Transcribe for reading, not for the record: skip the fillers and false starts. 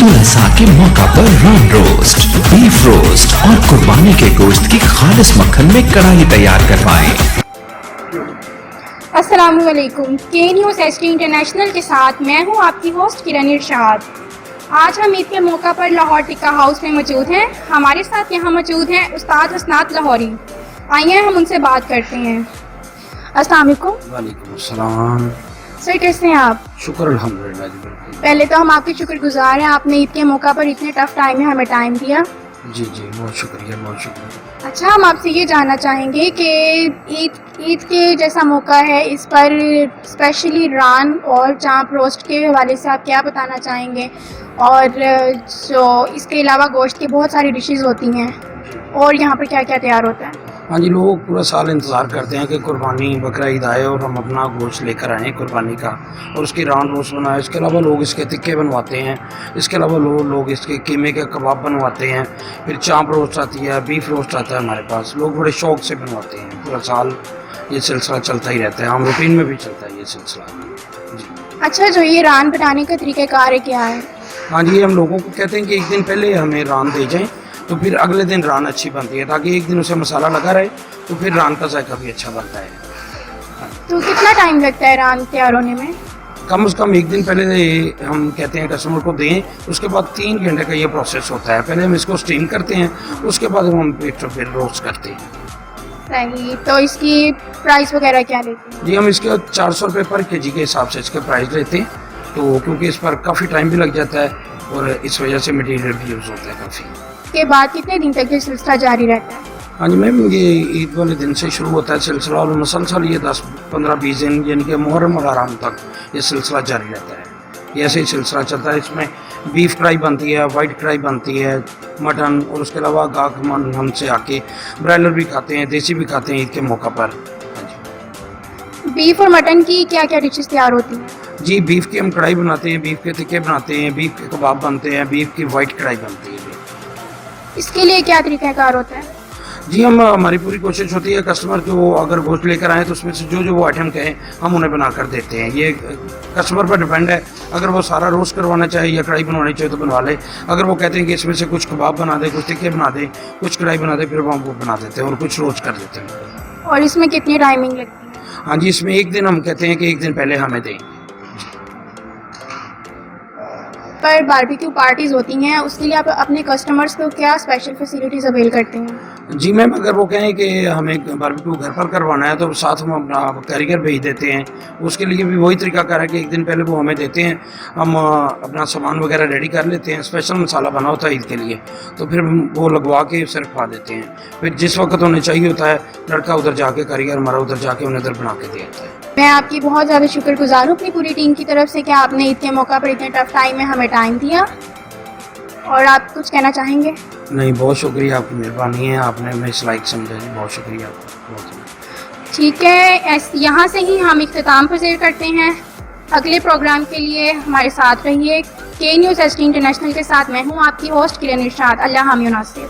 ईद-उल-अज़हा के मौका पर रान रोस्ट, बीफ रोस्ट और कुर्बानी के गोश्त की खालिस मक्खन में कढ़ाई तैयार करवाएं। अस्सलामुअलैकुम, के न्यूज़ एचडी इंटरनेशनल के साथ मैं हूं आपकी होस्ट किरण इरशाद। आज हम ईद के मौका पर लाहौर टिक्का हाउस में मौजूद हैं। हमारे साथ यहाँ मौजूद हैं उस्ताद हसनात लाहौरी। आइए हम उनसे बात करते हैं। अस्सलाम वालेकुम। वालेकुम अस्सलाम। सर, कैसे हैं आप? शुक्र अल्हम्दुलिल्लाह जी, बिल्कुल। पहले तो हम आपके शुक्रगुजार हैं, आपने ईद के मौका पर इतने टफ टाइम में हमें टाइम दिया। जी जी, बहुत शुक्रिया, बहुत शुक्रिया। अच्छा, हम आपसे ये जानना चाहेंगे कि ईद के जैसा मौका है, इस पर स्पेशली रान और चाँप रोस्ट के हवाले से आप क्या बताना चाहेंगे? और जो इसके अलावा गोश्त की बहुत सारी डिशेस होती हैं और यहाँ पर क्या क्या तैयार होता है? हाँ जी, लोग पूरा साल इंतज़ार करते हैं कि कुर्बानी बकरा ईद आए और हम अपना गोश्त लेकर आएँ कुर्बानी का, और उसकी रान रोस्ट बनाए। इसके अलावा लोग इसके टिक्के बनवाते हैं, इसके अलावा लोग इसके कीमे के कबाब बनवाते हैं, फिर चाँप रोस्ट आती है, बीफ रोस्ट आता है हमारे पास। लोग बड़े शौक़ से बनवाते हैं, पूरा साल ये सिलसिला चलता ही रहता है, हम रूटीन में भी चलता है ये सिलसिला जी। अच्छा, जो ये रान बनाने का तरीक़ाकार है क्या है? हाँ जी, हम लोगों को कहते हैं कि एक दिन पहले हमें रान दे जाएँ, तो फिर अगले दिन रान अच्छी बनती है, ताकि एक दिन उसे मसाला लगा रहे, तो फिर रान का जायका भी अच्छा बनता है। तो कितना टाइम लगता है रान तैयार होने में? कम से कम एक दिन पहले हम कहते हैं कस्टमर को दें, उसके बाद 3 घंटे का ये प्रोसेस होता है। पहले हम इसको स्टीम करते हैं, उसके बाद हम फिर रोस्ट करते हैं। सही, तो इसकी प्राइस वगैरह क्या लेते हैं? जी, हम इसके 400 रुपये पर केजी के हिसाब से इसके प्राइस लेते हैं, तो क्योंकि इस पर काफ़ी टाइम भी लग जाता है और इस वजह से मटीरियल भी यूज़ होता है काफ़ी। के बाद कितने दिन तक ये सिलसिला जारी रहता है? हाँ जी मैम, ये ईद वाले दिन से शुरू होता है सिलसिला और मुसलसल ये 10-15-20 दिन यानी कि मुहर्रम और हराम तक ये सिलसिला जारी रहता है। ये ऐसे ही सिलसिला चलता है। इसमें बीफ कढ़ाई बनती है, वाइट कढ़ाई बनती है, मटन, और उसके अलावा गाहक हमसे आके ब्रायलर भी खाते हैं, देसी भी खाते हैं ईद के मौका पर। हाँ जी। बीफ और मटन की क्या क्या डिशेस तैयार होती हैं? जी, बीफ की हम कढ़ाई बनाते हैं, बीफ के टिक्के बनाते हैं, बीफ के कबाब बनते हैं, बीफ की वाइट कढ़ाई बनती है। इसके लिए क्या तरीक़ाकार होता है? जी, हमारी पूरी कोशिश होती है कस्टमर को अगर गोश्त लेकर आए तो उसमें से जो वो आइटम कहें हम उन्हें बना कर देते हैं। ये कस्टमर पर डिपेंड है, अगर वो सारा रोस्ट करवाना चाहे या कढ़ाई बनवानी चाहे तो बनवा ले। अगर वो कहते हैं कि इसमें से कुछ कबाब बना दे, कुछ टिक्के बना दे, कुछ कढ़ाई बना दे, फिर वो हमको बना देते हैं और कुछ रोस्ट कर देते हैं। और इसमें कितनी टाइमिंग लगती है? हाँ जी, इसमें एक दिन हम कहते हैं कि एक दिन पहले हमें दें। पर बारबेक्यू पार्टीज़ होती हैं, उसके लिए आप अपने कस्टमर्स को क्या स्पेशल फैसिलिटीज़ अवेल करते हैं? जी मैम, अगर वो कहें कि हमें बारबेक्यू घर पर करवाना है तो साथ हम अपना कारीगर भेज देते हैं। उसके लिए भी वही तरीका है कि एक दिन पहले वो हमें देते हैं, हम अपना सामान वगैरह रेडी कर लेते हैं। स्पेशल मसाला बना होता है ईद के लिए, तो फिर वो लगवा के उसे रखवा देते हैं। फिर जिस वक्त उन्हें चाहिए होता है, लड़का उधर जाके, कारीगर हमारा उधर जाके उन्हें उधर बना के दे देता है। मैं आपकी बहुत ज़्यादा शुक्रगुजार हूँ अपनी पूरी टीम की तरफ से कि आपने ईद के मौका पर इतने टफ टाइम में हमें टाइम दिया। और आप कुछ कहना चाहेंगे? नहीं, बहुत शुक्रिया, आपकी मेहरबानी है, आपने हमें इस लायक समझा जी, बहुत शुक्रिया आपका, बहुत। ठीक है, यहाँ से ही हम इख्तिताम पज़ीर करते हैं। अगले प्रोग्राम के लिए हमारे साथ रहिए। के न्यूज़ एचडी इंटरनेशनल के साथ मैं हूँ आपकी होस्ट किरण इरशाद। अल्लाह हामिद नासिर।